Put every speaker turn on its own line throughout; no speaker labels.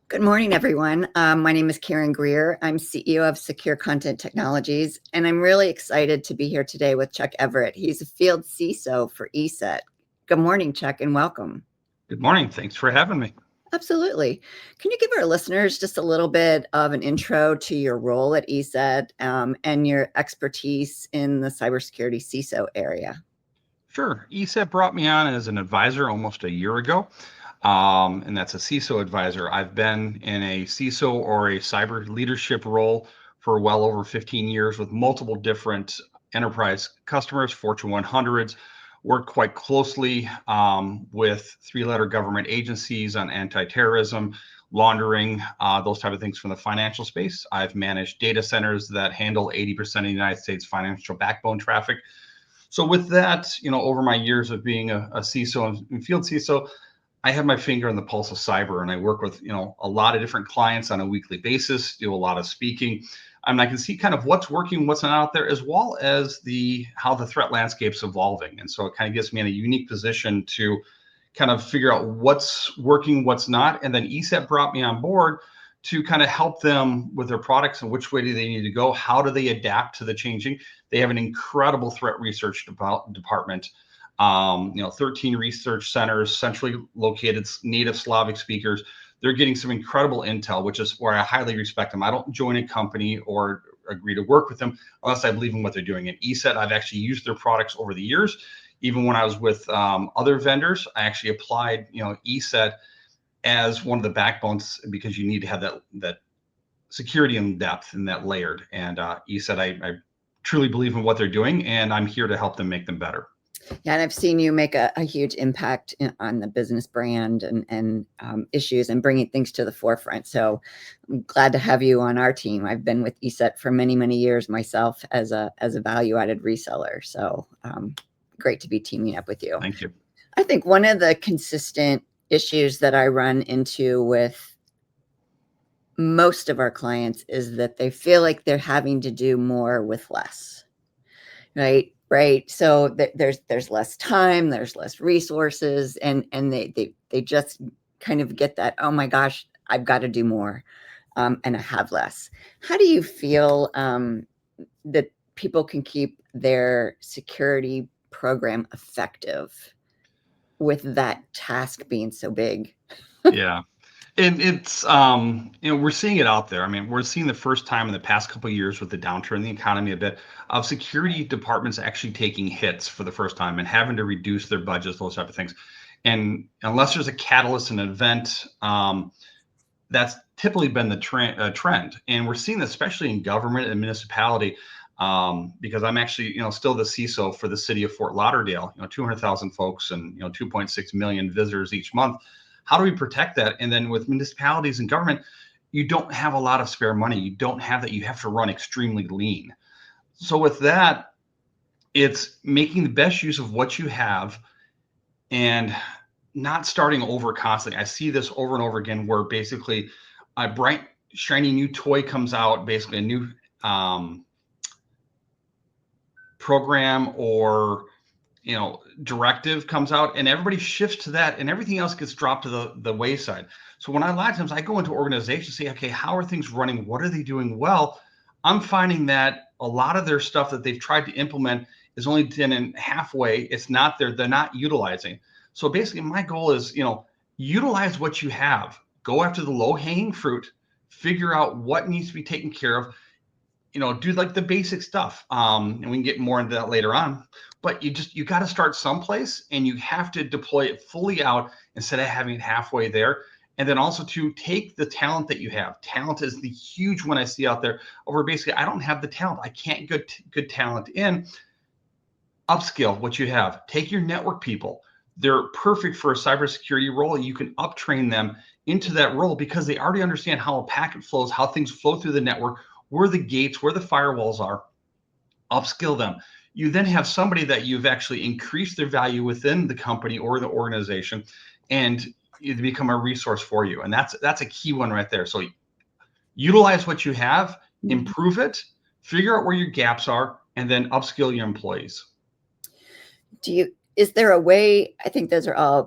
Good morning, everyone. My name is Karen Greer. I'm CEO of Secure Content Technologies, and I'm really excited to be here today with Chuck Everette. He's a field CISO for ESET. Good morning, Chuck, and welcome.
Good morning. Thanks for having me.
Absolutely. Can you give our listeners just a little bit of an intro to your role at ESET and your expertise in the cybersecurity CISO area?
Sure. ESET brought me on as an advisor almost a year ago, and that's a CISO advisor. I've been in a CISO or a cyber leadership role for well over 15 years with multiple different enterprise customers, Fortune 100s, worked quite closely with three-letter government agencies on anti-terrorism, laundering, those type of things from the financial space. I've managed data centers that handle 80% of the United States financial backbone traffic. So with that, over my years of being a CISO and field CISO, I have my finger on the pulse of cyber, and I work with a lot of different clients on a weekly basis, do a lot of speaking. And I can see kind of what's working, what's not out there, as well as how the threat landscape's evolving. And so it kind of gets me in a unique position to kind of figure out what's working, what's not. And then ESET brought me on board to kind of help them with their products and which way do they need to go, how do they adapt to the changing. They have an incredible threat research department, 13 research centers, centrally located, native Slavic speakers. They're getting some incredible intel, which is where I highly respect them. I don't join a company or agree to work with them unless I believe in what they're doing. At ESET, I've actually used their products over the years. Even when I was with other vendors, I actually applied, ESET as one of the backbones because you need to have that security in depth and that layered. And ESET, I truly believe in what they're doing, and I'm here to help them make them better.
Yeah, and I've seen you make a huge impact on the business brand and issues and bringing things to the forefront. So I'm glad to have you on our team. I've been with ESET for many, many years myself as a value-added reseller. So great to be teaming up with you.
Thank you.
I think one of the consistent issues that I run into with most of our clients is that they feel like they're having to do more with less, right? So there's less time, there's less resources, and they just kind of get that, oh my gosh, I've got to do more, and I have less. How do you feel that people can keep their security program effective with that task being so big?
Yeah. And it's, we're seeing it out there. I mean, we're seeing the first time in the past couple of years with the downturn in the economy a bit of security departments actually taking hits for the first time and having to reduce their budgets, those type of things. And unless there's a catalyst, an event, that's typically been the trend. And we're seeing this especially in government and municipality, because I'm actually, still the CISO for the city of Fort Lauderdale, 200,000 folks and, 2.6 million visitors each month. How do we protect that? And then with municipalities and government, you don't have a lot of spare money. You don't have that. You have to run extremely lean. So with that, it's making the best use of what you have and not starting over constantly. I see this over and over again where basically a bright, shiny new toy comes out, basically a new program or directive comes out and everybody shifts to that and everything else gets dropped to the wayside. So when a lot of times I go into organizations, say, okay, how are things running? What are they doing well? I'm finding that a lot of their stuff that they've tried to implement is only done in halfway. It's not there. They're not utilizing. So basically my goal is, utilize what you have, go after the low hanging fruit, figure out what needs to be taken care of, do like the basic stuff. And we can get more into that later on. But you got to start someplace and you have to deploy it fully out instead of having it halfway there. And then also to take the talent that you have. Talent is the huge one I see out there over basically, I don't have the talent. I can't get good talent in. Upskill what you have. Take your network people. They're perfect for a cybersecurity role. You can uptrain them into that role because they already understand how a packet flows, how things flow through the network, where the gates, where the firewalls are. Upskill them. You then have somebody that you've actually increased their value within the company or the organization, and you become a resource for you. And that's a key one right there. So utilize what you have, improve it, figure out where your gaps are, and then upskill your employees.
is there a way, I think those are all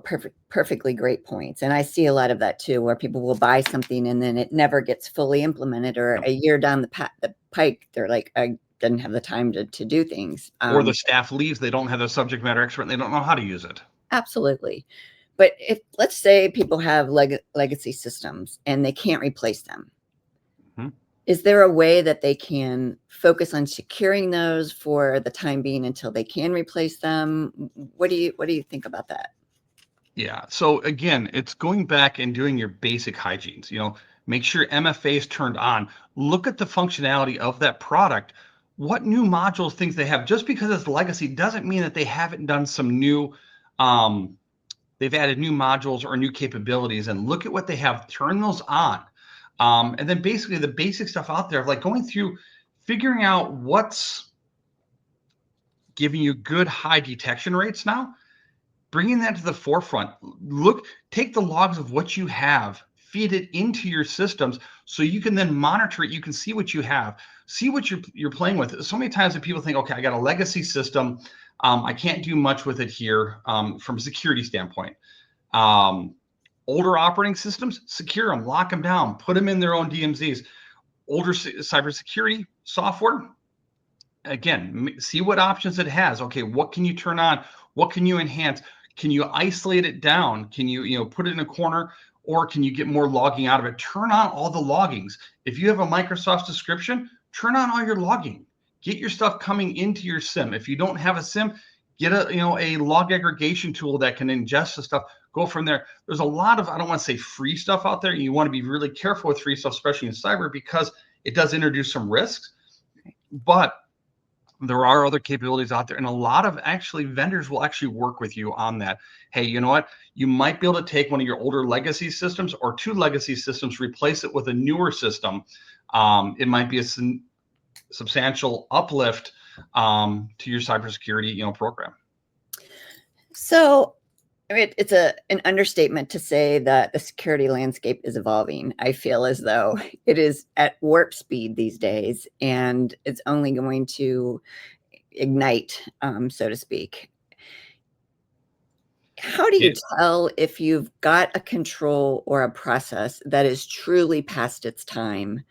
perfectly great points. And I see a lot of that too, where people will buy something and then it never gets fully implemented, or
Yep.
a year down the pike, they're like, I didn't have the time to do things.
Or the staff leaves, they don't have the subject matter expert, and they don't know how to use it.
Absolutely. But if, let's say people have legacy systems and they can't replace them, is there a way that they can focus on securing those for the time being until they can replace them? What do you think about that?
Yeah. So again, it's going back and doing your basic hygienes. Make sure MFA is turned on. Look at the functionality of that product. What new modules, things they have. Just because it's legacy doesn't mean that they haven't done some new. They've added new modules or new capabilities, and look at what they have. Turn those on. And then basically the basic stuff out there, like going through, figuring out what's giving you good high detection rates now, bringing that to the forefront. Take the logs of what you have, feed it into your systems so you can then monitor it. You can see what you have, see what you're playing with. So many times that people think, okay, I got a legacy system. I can't do much with it here from a security standpoint. Older operating systems, secure them, lock them down, put them in their own DMZs. Older cybersecurity software, again, see what options it has. Okay, what can you turn on? What can you enhance? Can you isolate it down? Can you put it in a corner, or can you get more logging out of it? Turn on all the loggings. If you have a Microsoft subscription, turn on all your logging. Get your stuff coming into your SIM. If you don't have a SIM, get a log aggregation tool that can ingest the stuff. Go from there. There's a lot of, I don't want to say free stuff out there. You want to be really careful with free stuff, especially in cyber, because it does introduce some risks. But there are other capabilities out there, and a lot of actually vendors will actually work with you on that. Hey, you know what? You might be able to take one of your older legacy systems or two legacy systems, replace it with a newer system. It might be a substantial uplift to your cybersecurity, program.
So, I mean, it's an understatement to say that the security landscape is evolving. I feel as though it is at warp speed these days, and it's only going to ignite, so to speak. How do you tell if you've got a control or a process that is truly past its time,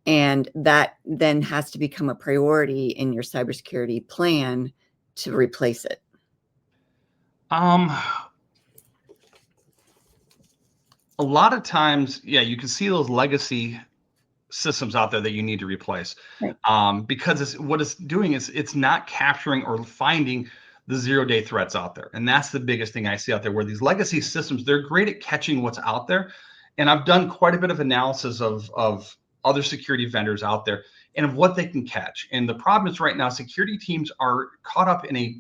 and that then has to become a priority in your cybersecurity plan to replace it?
A lot of times, yeah, you can see those legacy systems out there that you need to replace.
Right.
Because what it's doing is it's not capturing or finding the 0-day threats out there. And that's the biggest thing I see out there, where these legacy systems, they're great at catching what's out there. And I've done quite a bit of analysis of other security vendors out there and of what they can catch. And the problem is right now, security teams are caught up in a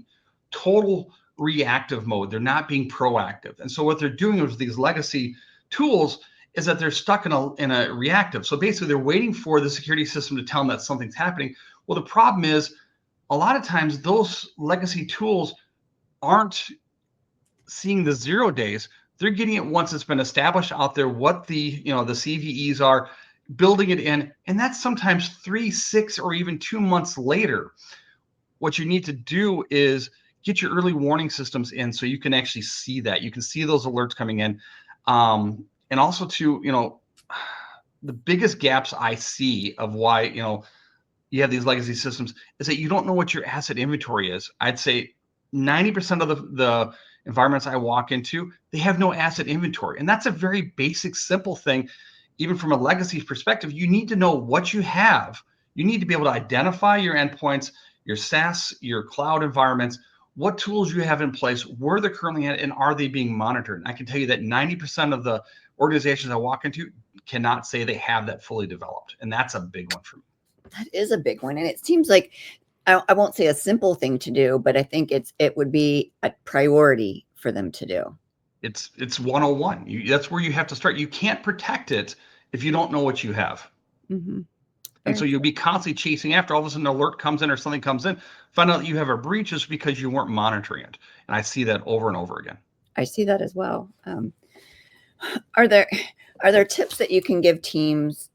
total reactive mode. They're not being proactive. And so what they're doing with these legacy tools is that they're stuck in a reactive. So basically they're waiting for the security system to tell them that something's happening. Well, the problem is a lot of times those legacy tools aren't seeing the 0 days. They're getting it once it's been established out there, what the CVEs are, building it in. And that's sometimes 3, 6, or even 2 months later. What you need to do is get your early warning systems in so you can actually see that. You can see those alerts coming in. And also the biggest gaps I see of why, you have these legacy systems is that you don't know what your asset inventory is. I'd say 90% of the environments I walk into, they have no asset inventory. And that's a very basic, simple thing. Even from a legacy perspective, you need to know what you have. You need to be able to identify your endpoints, your SaaS, your cloud environments, what tools you have in place, where they're currently at, and are they being monitored? And I can tell you that 90% of the organizations I walk into cannot say they have that fully developed. And that's a big one for me.
That is a big one. And it seems like, I won't say a simple thing to do, but I think it would be a priority for them to do.
It's 101. That's where you have to start. You can't protect it if you don't know what you have.
Mm-hmm.
And so you'll be constantly chasing after. All of a sudden, an alert comes in or something comes in, find out that you have a breach is because you weren't monitoring it. And I see that over and over again.
I see that as well. Are there tips that you can give teams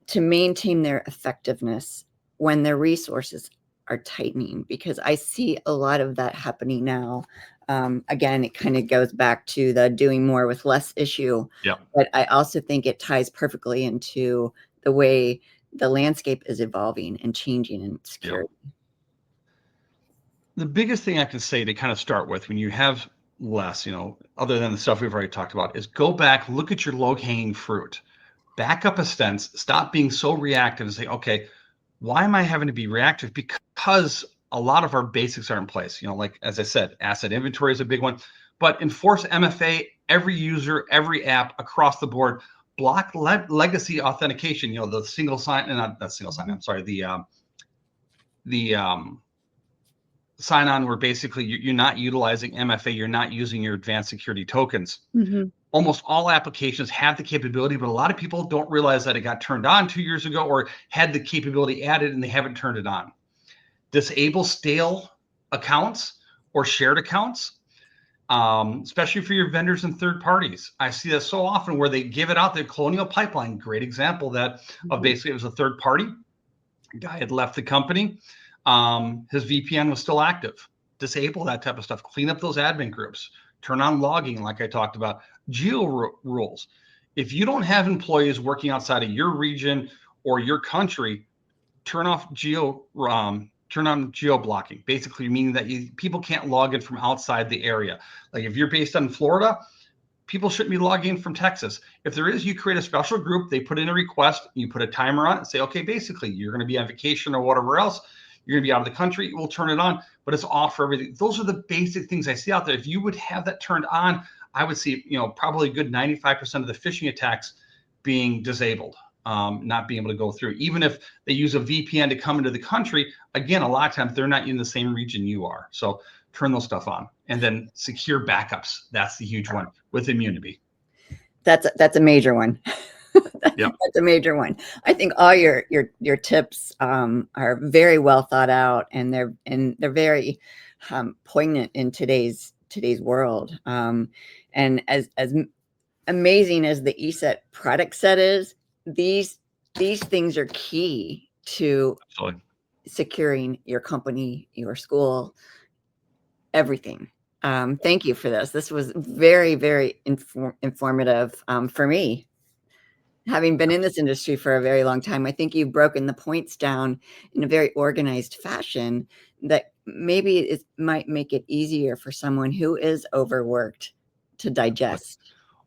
to maintain their effectiveness when their resources are tightening? Because I see a lot of that happening now. Again, it kind of goes back to the doing more with less issue.
Yep.
But I also think it ties perfectly into the way the landscape is evolving and changing in security.
Yep. The biggest thing I can say to kind of start with when you have less, other than the stuff we've already talked about, is go back, look at your low-hanging fruit, back up a stance, stop being so reactive and say, okay, why am I having to be reactive? Because a lot of our basics are in place. Like, as I said, asset inventory is a big one, but enforce MFA, every user, every app across the board, block legacy authentication, the single sign, not that single sign, I'm sorry, the sign on where basically you're not utilizing MFA, you're not using your advanced security tokens. Almost all applications have the capability, but a lot of people don't realize that it got turned on 2 years ago or had the capability added and they haven't turned it on. Disable stale accounts or shared accounts, especially for your vendors and third parties. I see that so often where they give it out. The Colonial Pipeline, great example of basically it was a third party. Guy had left the company. His VPN was still active. Disable that type of stuff. Clean up those admin groups. Turn on logging, like I talked about. Geo rules. If you don't have employees working outside of your region or your country, turn on geo blocking. Basically, meaning that people can't log in from outside the area. Like if you're based in Florida, people shouldn't be logging in from Texas. If there is, you create a special group. They put in a request. You put a timer on it and say, okay, basically, you're going to be on vacation or whatever else. You're going to be out of the country. We'll turn it on, but it's off for everything. Those are the basic things I see out there. If you would have that turned on, I would see, probably a good 95% of the phishing attacks being disabled, not being able to go through. Even if they use a VPN to come into the country, again, a lot of times they're not in the same region you are. So turn those stuff on, and then secure backups. That's the huge one with immunity.
That's a major one.
Yep.
That's a major one. I think all your tips are very well thought out, and they're very poignant in today's world. And as amazing as the ESET product set is, these things are key to
Absolutely.
securing your company, your school, everything. Thank you for this. This was very, very informative for me. Having been in this industry for a very long time, I think you've broken the points down in a very organized fashion that maybe it might make it easier for someone who is overworked to digest.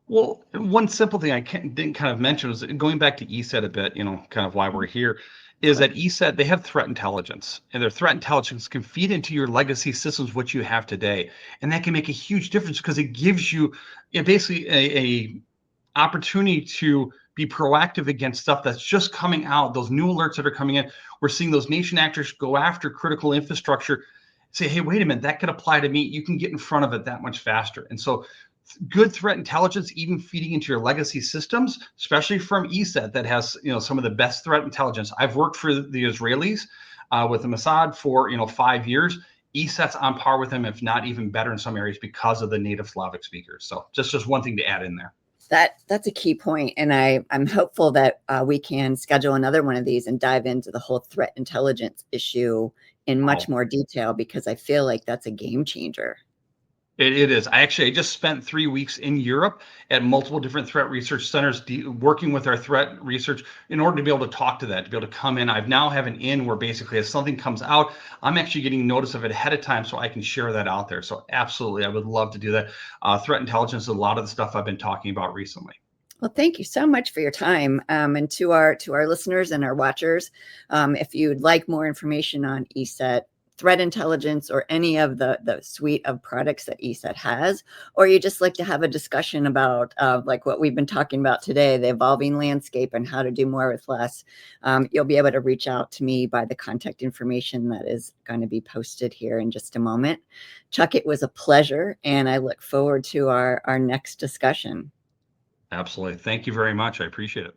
Well, one simple thing I didn't kind of mention was going back to ESET a bit, kind of why we're here, is that ESET, they have threat intelligence, and their threat intelligence can feed into your legacy systems, what you have today. And that can make a huge difference because it gives you basically a opportunity to be proactive against stuff that's just coming out, those new alerts that are coming in. We're seeing those nation actors go after critical infrastructure, say, hey, wait a minute, that could apply to me. You can get in front of it that much faster. And so good threat intelligence, even feeding into your legacy systems, especially from ESET that has some of the best threat intelligence. I've worked for the Israelis with the Mossad for 5 years. ESET's on par with them, if not even better in some areas because of the native Slavic speakers. So just one thing to add in there.
That's a key point, and I'm hopeful that we can schedule another one of these and dive into the whole threat intelligence issue in much more detail, because I feel like that's a game changer.
It is. I just spent 3 weeks in Europe at multiple different threat research centers, working with our threat research in order to be able to talk to that, to be able to come in. I've now have an in where basically as something comes out, I'm actually getting notice of it ahead of time so I can share that out there. So absolutely, I would love to do that. Threat intelligence is a lot of the stuff I've been talking about recently.
Well, thank you so much for your time. And to our listeners and our watchers, if you'd like more information on ESET, threat intelligence, or any of the suite of products that ESET has, or you just like to have a discussion about like what we've been talking about today, the evolving landscape and how to do more with less, you'll be able to reach out to me by the contact information that is going to be posted here in just a moment. Chuck, it was a pleasure, and I look forward to our next discussion.
Absolutely. Thank you very much. I appreciate it.